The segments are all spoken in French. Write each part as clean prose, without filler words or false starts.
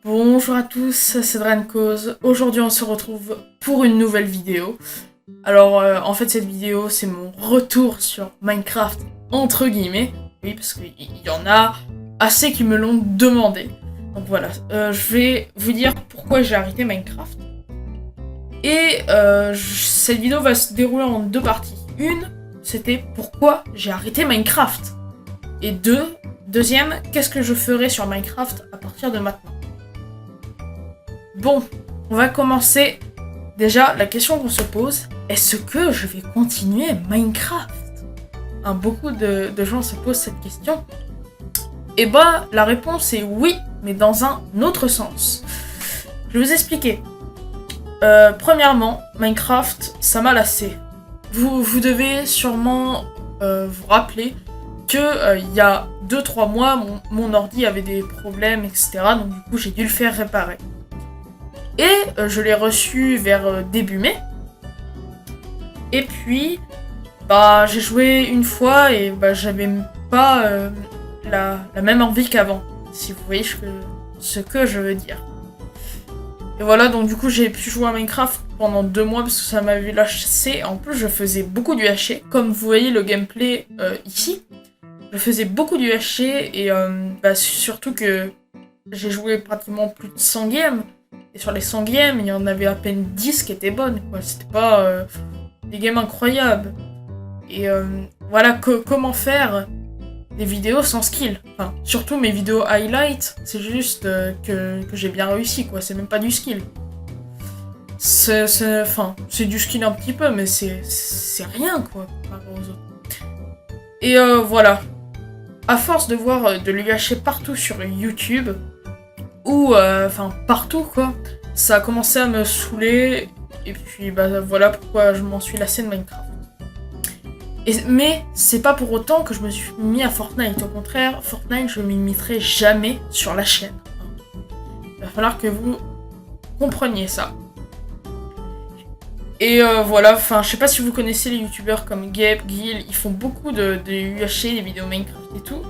Bonjour à tous, c'est Drancause. Aujourd'hui on se retrouve pour une nouvelle vidéo. Alors en fait cette vidéo c'est mon retour sur Minecraft entre guillemets. Oui parce qu'il y en a assez qui me l'ont demandé. Donc voilà, je vais vous dire pourquoi j'ai arrêté Minecraft. Et cette vidéo va se dérouler en deux parties. Une, c'était pourquoi j'ai arrêté Minecraft. Et deuxième, qu'est-ce que je ferai sur Minecraft à partir de maintenant. Bon, on va commencer. Déjà, la question qu'on se pose, est-ce que je vais continuer Minecraft ? Beaucoup de gens se posent cette question. Et bah, la réponse est oui, mais dans un autre sens. Je vais vous expliquer. Premièrement, Minecraft, ça m'a lassé. Vous devez sûrement vous rappeler que il y a 2-3 mois, mon ordi avait des problèmes, etc. Donc du coup, j'ai dû le faire réparer. Et je l'ai reçu vers début mai. Et puis, j'ai joué une fois et j'avais pas la même envie qu'avant. Si vous voyez ce que je veux dire. Et voilà, donc du coup j'ai pu jouer à Minecraft pendant 2 mois parce que ça m'avait lassé. En plus je faisais beaucoup du haché. Comme vous voyez le gameplay ici, je faisais beaucoup du haché et surtout que j'ai joué pratiquement plus de 100 games. Et sur les 100 games, il y en avait à peine 10 qui étaient bonnes, quoi. C'était pas des games incroyables. Et voilà, comment faire des vidéos sans skill. Enfin, surtout mes vidéos highlight, c'est juste que j'ai bien réussi, quoi. C'est même pas du skill. C'est du skill un petit peu, mais c'est rien, quoi, par rapport aux autres. Et voilà. À force de voir de l'UHC partout sur YouTube, ou partout quoi, ça a commencé à me saouler et puis voilà pourquoi je m'en suis lassé de Minecraft. Mais c'est pas pour autant que je me suis mis à Fortnite, au contraire, Fortnite je m'y mettrai jamais sur la chaîne. Il va falloir que vous compreniez ça. Et voilà, je sais pas si vous connaissez les youtubeurs comme Gabe, Gil, ils font beaucoup de UHC, des vidéos Minecraft et tout.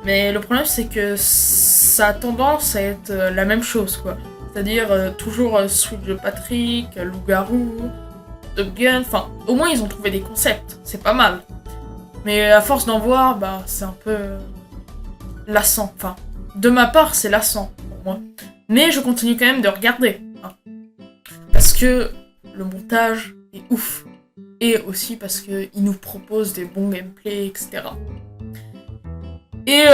Mais le problème c'est que ça a tendance à être la même chose quoi. C'est-à-dire toujours Switch de Patrick, Loup-Garou, Top Gun, au moins ils ont trouvé des concepts, c'est pas mal. Mais à force d'en voir, c'est un peu lassant. De ma part c'est lassant pour moi. Mais je continue quand même de regarder. Parce que le montage est ouf. Et aussi parce qu'il nous propose des bons gameplays, etc. Et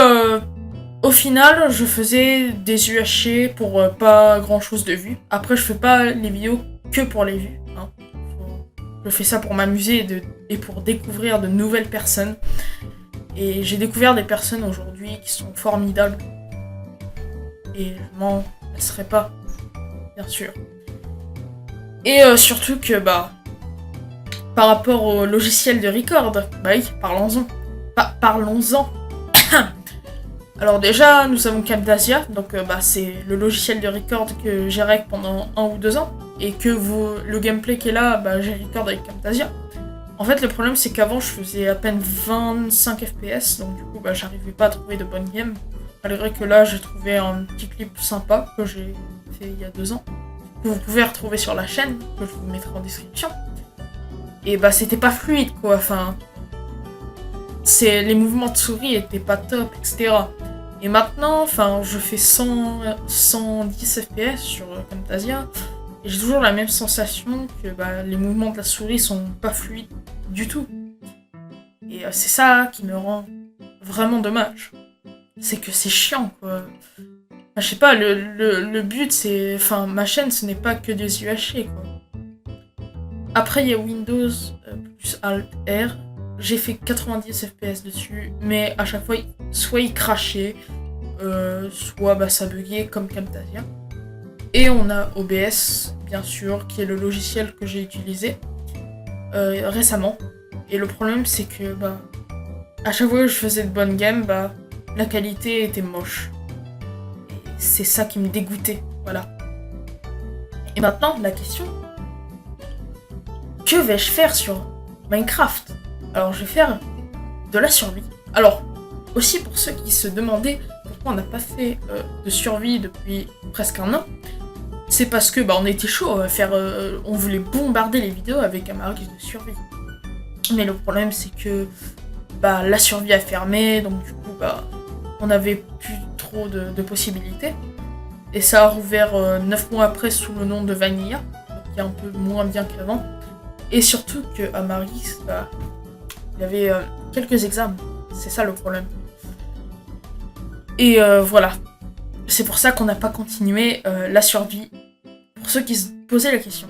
au final, je faisais des UHC pour pas grand chose de vues. Après, je fais pas les vidéos que pour les vues. Je fais ça pour m'amuser et pour découvrir de nouvelles personnes. Et j'ai découvert des personnes aujourd'hui qui sont formidables. Et je m'en laisserai pas, bien sûr. Et surtout que, par rapport au logiciel de record, oui, parlons-en. Parlons-en. Alors déjà, nous avons Camtasia, donc c'est le logiciel de record que j'ai rec pendant 1 ou 2 ans, et que le gameplay qui est là, j'ai record avec Camtasia. En fait, le problème c'est qu'avant je faisais à peine 25 FPS, donc du coup j'arrivais pas à trouver de bonnes games, malgré que là j'ai trouvé un petit clip sympa que j'ai fait il y a 2 ans, que vous pouvez retrouver sur la chaîne, que je vous mettrai en description. Et c'était pas fluide quoi, les mouvements de souris étaient pas top, etc. Et maintenant, je fais 110 FPS sur Camtasia, et j'ai toujours la même sensation que les mouvements de la souris sont pas fluides du tout. Et c'est ça qui me rend vraiment dommage. C'est que c'est chiant, quoi. Je sais pas, le but c'est... ma chaîne ce n'est pas que des UHC, quoi. Après il y a Windows plus Alt R. J'ai fait 90 FPS dessus, mais à chaque fois, soit il crachait, soit ça buguait comme Camtasia. Et on a OBS, bien sûr, qui est le logiciel que j'ai utilisé récemment. Et le problème, c'est que à chaque fois que je faisais de bonnes games, la qualité était moche. Et c'est ça qui me dégoûtait, voilà. Et maintenant, la question, que vais-je faire sur Minecraft ? Alors je vais faire de la survie. Alors, aussi pour ceux qui se demandaient pourquoi on n'a pas fait de survie depuis presque un an, c'est parce que on était chaud à faire, on voulait bombarder les vidéos avec Amaris de survie. Mais le problème c'est que la survie a fermé, donc du coup on n'avait plus trop de possibilités. Et ça a rouvert 9 mois après sous le nom de Vanilla, qui est un peu moins bien qu'avant. Et surtout que Amaris, il y avait quelques examens, c'est ça le problème. Et voilà, c'est pour ça qu'on n'a pas continué la survie, pour ceux qui se posaient la question.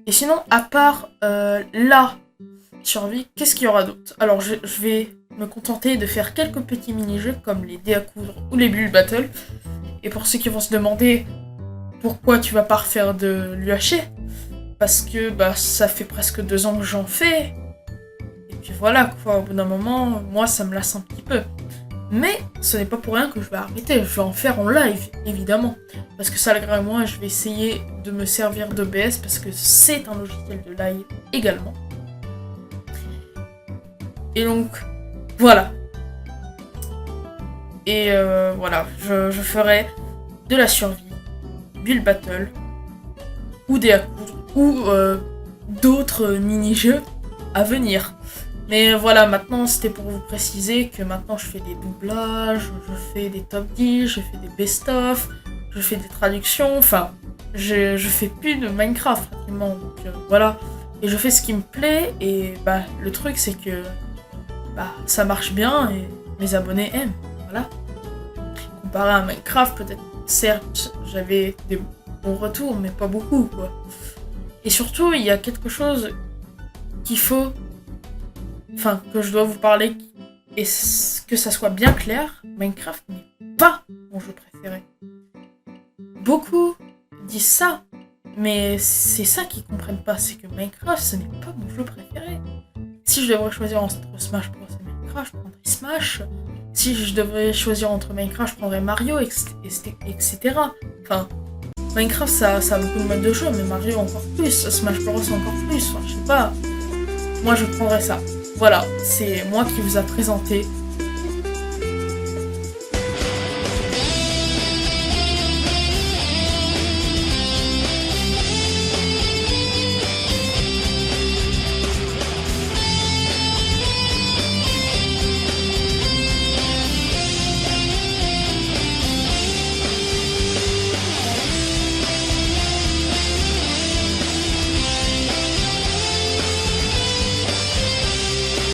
Et sinon, à part la survie, qu'est-ce qu'il y aura d'autre? Alors je vais me contenter de faire quelques petits mini-jeux comme les dés à coudre ou les bulles battle. Et pour ceux qui vont se demander pourquoi tu vas pas refaire de l'UHC, parce que ça fait presque 2 ans que j'en fais. Et puis voilà quoi, au bout d'un moment, moi ça me lasse un petit peu. Mais ce n'est pas pour rien que je vais arrêter, je vais en faire en live, évidemment. Parce que ça, malgré moi, je vais essayer de me servir d'OBS parce que c'est un logiciel de live également. Et donc, voilà. Et voilà, je ferai de la survie, build battle, ou des à coudre, ou d'autres mini-jeux à venir. Mais voilà, maintenant c'était pour vous préciser que maintenant je fais des doublages, je fais des top 10, je fais des best-of, je fais des traductions, enfin, je fais plus de Minecraft pratiquement, donc voilà. Et je fais ce qui me plaît, et le truc c'est que ça marche bien et mes abonnés aiment, voilà. Comparé à Minecraft, peut-être, certes, j'avais des bons retours, mais pas beaucoup, quoi. Et surtout, il y a quelque chose qu'il faut... Enfin, que je dois vous parler, et que ça soit bien clair, Minecraft n'est pas mon jeu préféré. Beaucoup disent ça, mais c'est ça qu'ils comprennent pas, c'est que Minecraft, ce n'est pas mon jeu préféré. Si je devrais choisir entre Smash Bros et Minecraft, je prendrais Smash. Si je devrais choisir entre Minecraft, je prendrais Mario, etc. Enfin, Minecraft, ça a beaucoup de modes de jeu, mais Mario encore plus, Smash Bros encore plus, enfin, je sais pas. Moi, je prendrais ça. Voilà, c'est moi qui vous a présenté